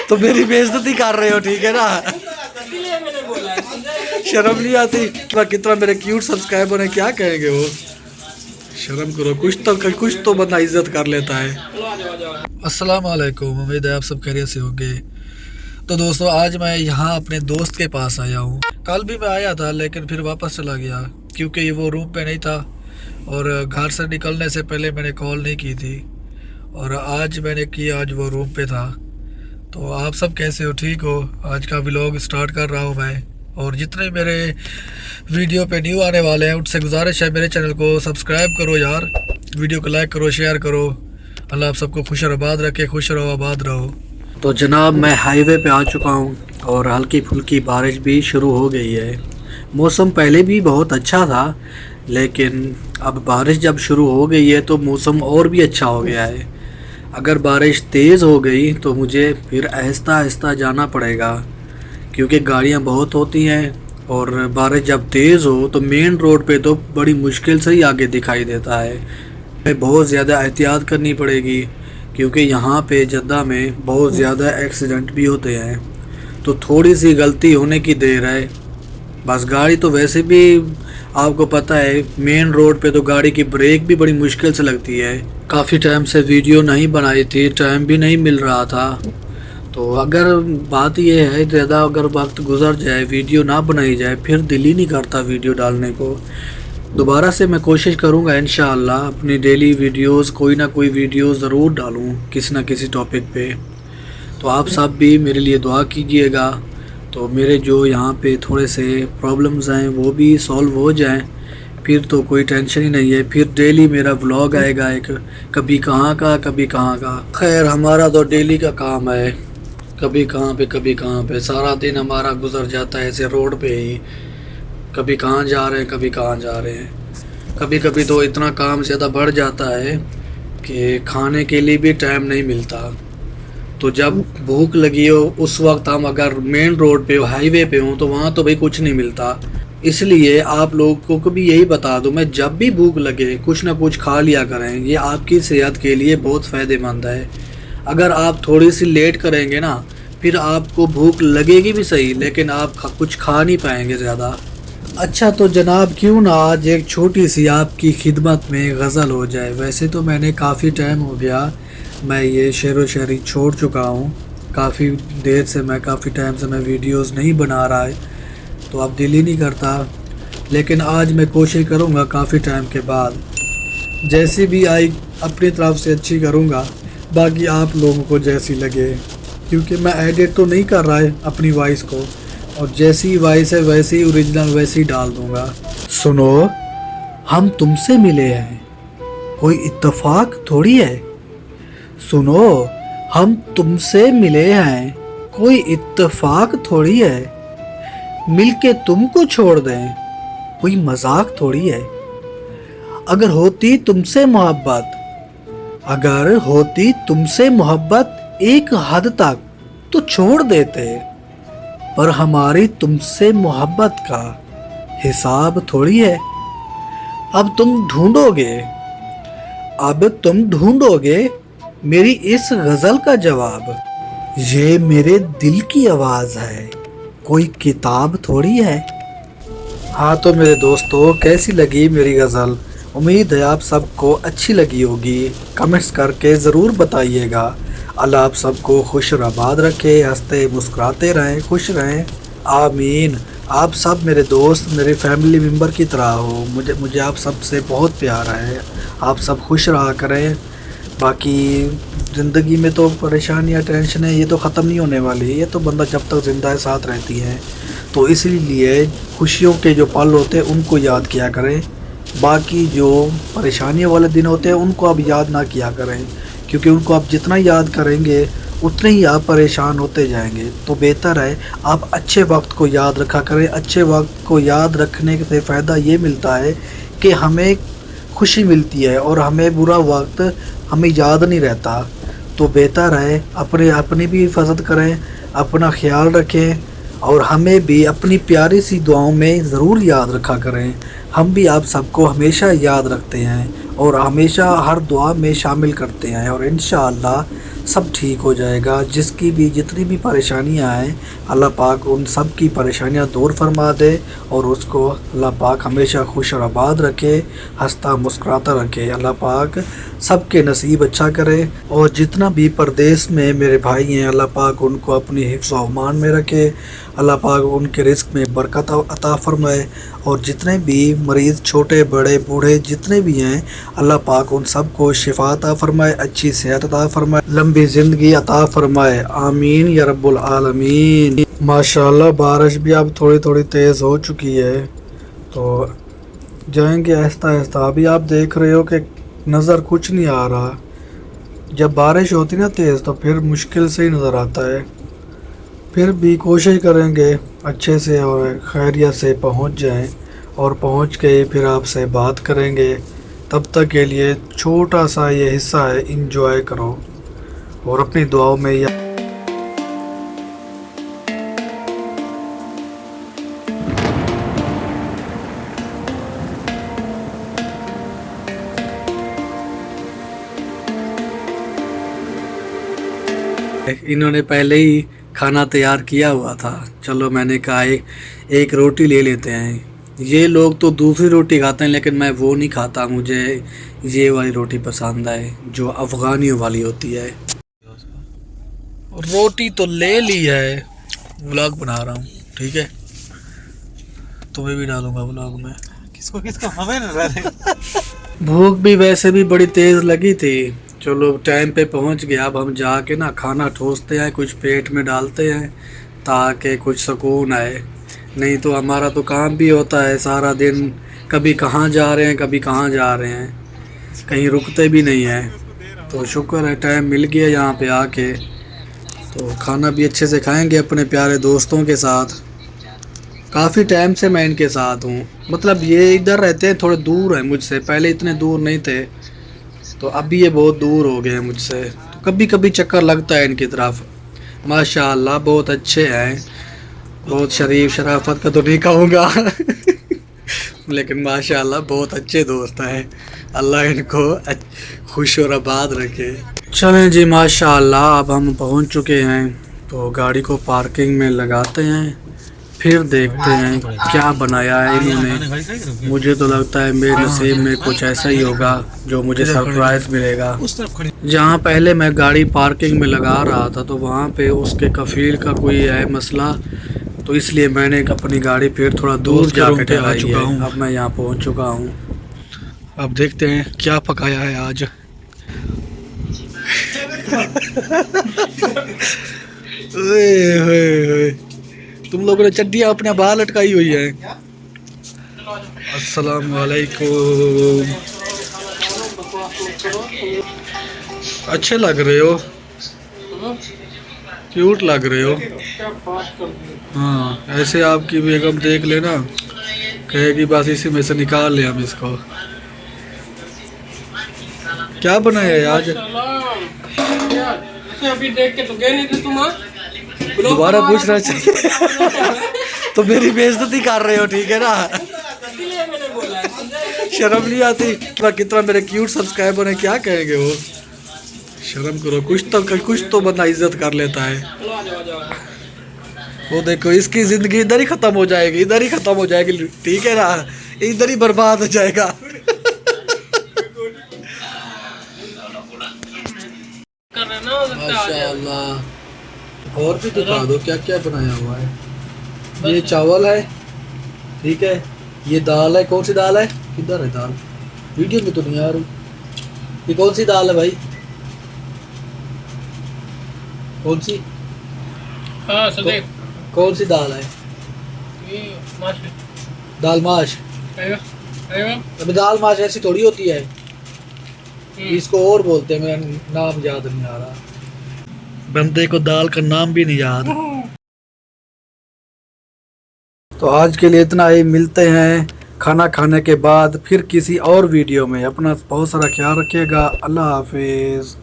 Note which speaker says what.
Speaker 1: तो मेरी बेइज्जती कर रहे हो, ठीक है ना? शर्म नहीं आती? कितना मेरे क्यूट सब्सक्राइबर हैं, क्या कहेंगे वो? शर्म करो, कुछ तो बंदा इज्जत कर लेता है। अस्सलाम वालेकुम, उम्मीद है आप सब खैरियत से होंगे। तो दोस्तों, आज मैं यहाँ अपने दोस्त के पास आया हूँ। कल भी मैं आया था लेकिन फिर वापस चला गया क्योंकि वो रूम पे नहीं था और घर से निकलने से पहले मैंने कॉल नहीं की थी और आज मैंने की, आज वो रूम पे था। तो आप सब कैसे हो, ठीक हो? आज का व्लॉग स्टार्ट कर रहा हूँ मैं। और जितने मेरे वीडियो पे न्यू आने वाले हैं उनसे गुजारिश है मेरे चैनल को सब्सक्राइब करो यार, वीडियो को लाइक करो, शेयर करो। अल्लाह आप सबको खुश और आबाद रखे, खुश रहो, आबाद रहो। तो जनाब, मैं हाईवे पे आ चुका हूँ और हल्की फुल्की बारिश भी शुरू हो गई है। मौसम पहले भी बहुत अच्छा था लेकिन अब बारिश जब शुरू हो गई है तो मौसम और भी अच्छा हो गया है। अगर बारिश तेज़ हो गई तो मुझे फिर आहिस्ता आहिस्ता जाना पड़ेगा क्योंकि गाड़ियाँ बहुत होती हैं और बारिश जब तेज़ हो तो मेन रोड पे तो बड़ी मुश्किल से ही आगे दिखाई देता है। हमें बहुत ज़्यादा एहतियात करनी पड़ेगी क्योंकि यहाँ पे जद्दा में बहुत ज़्यादा एक्सीडेंट भी होते हैं। तो थोड़ी सी गलती होने की देर है बस। गाड़ी तो वैसे भी आपको पता है मेन रोड पे तो गाड़ी की ब्रेक भी बड़ी मुश्किल से लगती है। काफ़ी टाइम से वीडियो नहीं बनाई थी, टाइम भी नहीं मिल रहा था। तो अगर बात यह है ज़्यादा अगर वक्त गुजर जाए, वीडियो ना बनाई जाए, फिर दिल ही नहीं करता वीडियो डालने को। दोबारा से मैं कोशिश करूँगा इंशाअल्लाह अपनी डेली वीडियोस, कोई ना कोई वीडियो ज़रूर डालूँ किसी न किसी टॉपिक पे। तो आप सब भी मेरे लिए दुआ कीजिएगा तो मेरे जो यहाँ पे थोड़े से प्रॉब्लम्स हैं वो भी सॉल्व हो जाएं, फिर तो कोई टेंशन ही नहीं है। फिर डेली मेरा व्लॉग आएगा एक, कभी कहाँ का कभी कहाँ का। खैर, हमारा तो डेली का काम है, कभी कहाँ पे कभी कहाँ पे। सारा दिन हमारा गुजर जाता है ऐसे रोड पे ही, कभी कहाँ जा रहे हैं कभी कहाँ जा रहे हैं। कभी कभी तो इतना काम ज़्यादा बढ़ जाता है कि खाने के लिए भी टाइम नहीं मिलता। तो जब भूख लगी हो उस वक्त हम अगर मेन रोड पे हो, हाईवे पे हो, तो वहाँ तो भाई कुछ नहीं मिलता। इसलिए आप लोगों को भी यही बता दूँ मैं, जब भी भूख लगे कुछ ना कुछ खा लिया करें, ये आपकी सेहत के लिए बहुत फ़ायदेमंद है। अगर आप थोड़ी सी लेट करेंगे ना फिर आपको भूख लगेगी भी सही लेकिन आप कुछ खा नहीं पाएंगे ज़्यादा। अच्छा तो जनाब, क्यों ना आज एक छोटी सी आपकी खिदमत में गज़ल हो जाए। वैसे तो मैंने काफ़ी टाइम हो गया, मैं ये शेर व शायरी छोड़ चुका हूँ। काफ़ी देर से काफ़ी टाइम से मैं वीडियोस नहीं बना रहा है तो अब दिल ही नहीं करता। लेकिन आज मैं कोशिश करूँगा काफ़ी टाइम के बाद, जैसी भी आई अपनी तरफ से अच्छी करूँगा, बाकी आप लोगों को जैसी लगे। क्योंकि मैं एडिट तो नहीं कर रहा है अपनी वॉइस को, और जैसी वॉइस है वैसे ही ओरिजिनल वैसे ही डाल दूँगा। सुनो, हम तुमसे मिले हैं, कोई इत्तेफाक थोड़ी है। सुनो, हम तुमसे मिले हैं, कोई इत्तेफाक थोड़ी है। मिलके तुमको छोड़ दें, कोई मजाक थोड़ी है। अगर होती तुमसे मोहब्बत, अगर होती तुमसे मोहब्बत एक हद तक तो छोड़ देते, पर हमारी तुमसे मोहब्बत का हिसाब थोड़ी है। अब तुम ढूंढोगे मेरी इस गज़ल का जवाब। ये मेरे दिल की आवाज़ है, कोई किताब थोड़ी है। हाँ तो मेरे दोस्तों, कैसी लगी मेरी गज़ल? उम्मीद है आप सबको अच्छी लगी होगी। कमेंट्स करके ज़रूर बताइएगा। अल्लाह आप सबको खुश और आबाद रखे, हंसते मुस्कुराते रहें, खुश रहें, आमीन। आप सब मेरे दोस्त, मेरे फैमिली मेम्बर की तरह हो। मुझे आप सब से बहुत प्यार है। आप सब खुश रहा करें। बाकी ज़िंदगी में तो परेशानियाँ, टेंशन है, ये तो ख़त्म नहीं होने वाली। ये तो बंदा जब तक ज़िंदा है साथ रहती हैं। तो इसलिए खुशियों के जो पल होते हैं उनको याद किया करें। बाकी जो परेशानियों वाले दिन होते हैं उनको आप याद ना किया करें, क्योंकि उनको आप जितना याद करेंगे उतने ही आप परेशान होते जाएंगे। तो बेहतर है आप अच्छे वक्त को याद रखा करें। अच्छे वक्त को याद रखने से फ़ायदा ये मिलता है कि हमें खुशी मिलती है और हमें बुरा वक्त हमें याद नहीं रहता। तो बेहतर है अपनी भी हिफाजत करें, अपना ख्याल रखें और हमें भी अपनी प्यारी सी दुआओं में ज़रूर याद रखा करें। हम भी आप सबको हमेशा याद रखते हैं और हमेशा हर दुआ में शामिल करते हैं और इंशाअल्लाह سب ٹھیک ہو جائے گا. جس کی بھی جتنی بھی پریشانیاں ہیں اللہ پاک ان سب کی پریشانیاں دور فرما دے اور اس کو اللہ پاک ہمیشہ خوش اور آباد رکھے, ہنستا مسکراتا رکھے. اللہ پاک سب کے نصیب اچھا کرے. اور جتنا بھی پردیس میں میرے بھائی ہیں اللہ پاک ان کو اپنی حفظ و امان میں رکھے. اللہ پاک ان کے رزق میں برکت عطا فرمائے. اور جتنے بھی مریض چھوٹے بڑے بوڑھے جتنے بھی ہیں اللہ پاک ان سب کو شفا عطا فرمائے, اچھی صحت عطا فرمائے, لمبی زندگی عطا فرمائے. آمین یا رب العالمین. ماشاءاللہ بارش بھی اب تھوڑی تھوڑی تیز ہو چکی ہے تو جائیں گے آہستہ آہستہ. ابھی آپ دیکھ رہے ہو کہ نظر کچھ نہیں آ رہا. جب بارش ہوتی نا تیز تو پھر مشکل سے ہی نظر آتا ہے. پھر بھی کوشش کریں گے اچھے سے اور خیریت سے پہنچ جائیں اور پہنچ کے پھر آپ سے بات کریں گے. تب تک کے لیے چھوٹا سا یہ حصہ ہے, انجوائے کرو اور اپنی دعاؤں میں انہوں نے پہلے ہی کھانا تیار کیا ہوا تھا. چلو میں نے کہا ایک روٹی لے لیتے ہیں. یہ لوگ تو دوسری روٹی کھاتے ہیں لیکن میں وہ نہیں کھاتا. مجھے یہ والی روٹی پسند ہے جو افغانیوں والی ہوتی ہے. روٹی تو لے لی ہے, ولاگ بنا رہا ہوں ٹھیک ہے. تمہیں بھی ڈالوں گا ولاگ میں. کس کو ہمیں نہ ڈالے. بھوک بھی ویسے بھی بڑی تیز لگی تھی. چلو ٹائم پہ پہنچ گیا. اب ہم جا کے نا کھانا ٹھوستے ہیں, کچھ پیٹ میں ڈالتے ہیں تاکہ کچھ سکون آئے. نہیں تو ہمارا تو کام بھی ہوتا ہے سارا دن, کبھی کہاں جا رہے ہیں کبھی کہاں جا رہے ہیں, کہیں رکتے بھی نہیں ہیں. تو شکر ہے ٹائم مل گیا یہاں پہ آ کے. تو کھانا بھی اچھے سے کھائیں گے اپنے پیارے دوستوں کے ساتھ. کافی ٹائم سے میں ان کے ساتھ ہوں. مطلب یہ ادھر رہتے ہیں تھوڑے دور ہیں مجھ سے, پہلے اتنے دور نہیں تھے تو ابھی یہ بہت دور ہو گئے ہیں مجھ سے. تو کبھی کبھی چکر لگتا ہے ان کی طرف. ماشاء اللہ بہت اچھے ہیں, بہت شریف شرافت کا تو نہیں کہوں گا لیکن ماشاء اللہ بہت اچھے دوست ہیں. اللہ ان کو خوش اور آباد رکھے. چلیں جی ماشاء اللہ اب ہم پہنچ چکے ہیں تو گاڑی کو پارکنگ میں لگاتے ہیں, پھر دیکھتے ہیں کیا بنایا ہے انہوں نے. مجھے تو لگتا ہے میرے نصیب میں کچھ ایسا ہی ہوگا جو مجھے سرپرائز ملے گا. جہاں پہلے میں گاڑی پارکنگ میں لگا رہا تھا تو وہاں پہ اس کے کفیل کا کوئی ہے مسئلہ, تو اس لیے میں نے اپنی گاڑی پھر تھوڑا دور جا کے آ چکا ہوں. اب میں یہاں پہنچ چکا ہوں. اب دیکھتے ہیں کیا پکایا ہے آج. تم لوگوں نے چڈیاں اپنے باہر لٹکائی ہوئی ہیں. السلام علیکم. اچھے لگ رہے ہو, کیوٹ لگ رہے ہو. ہاں ایسے آپ کی بیگم دیکھ لینا کہے گی بس اسی میں سے نکال لیں ہم اس کو. کیا بنایا ہے آج؟
Speaker 2: ابھی دیکھ کے تو گئے نہیں تھے تم.
Speaker 1: دوبارہ پوچھنا چاہیے تو میری بے عزتی کر رہے ہو ٹھیک ہے نا. شرم نہیں آتی؟ کتنا میرے کیوٹ سبسکرائبر ہیں, کیا کہیں گے وہ. شرم کرو, کچھ تو بندہ عزت کر لیتا ہے. وہ دیکھو اس کی زندگی ادھر ہی ختم ہو جائے گی, ادھر ہی ختم ہو جائے گی ٹھیک ہے نا, ادھر ہی برباد ہو جائے گا. ماشاء اللہ. اور بھی دکھا دو کیا کیا بنایا ہوا ہے. یہ چاول ہے ٹھیک ہے, یہ دال ہے. کون سی دال ہے, کدھر ہے دال, ویڈیو میں تو نہیں آ رہی. یہ کون سی دال ہے بھائی, کون سی کون سی دال ہے؟ دال ماش. ابھی دال ماش ایسی تھوڑی ہوتی ہے, اس کو اور بولتے ہیں, میرا نام یاد نہیں آ رہا. بندے کو دال کا نام بھی نہیں یاد. تو آج کے لیے اتنا ہی. ملتے ہیں کھانا کھانے کے بعد پھر کسی اور ویڈیو میں. اپنا بہت سارا خیال رکھیے گا. اللہ حافظ.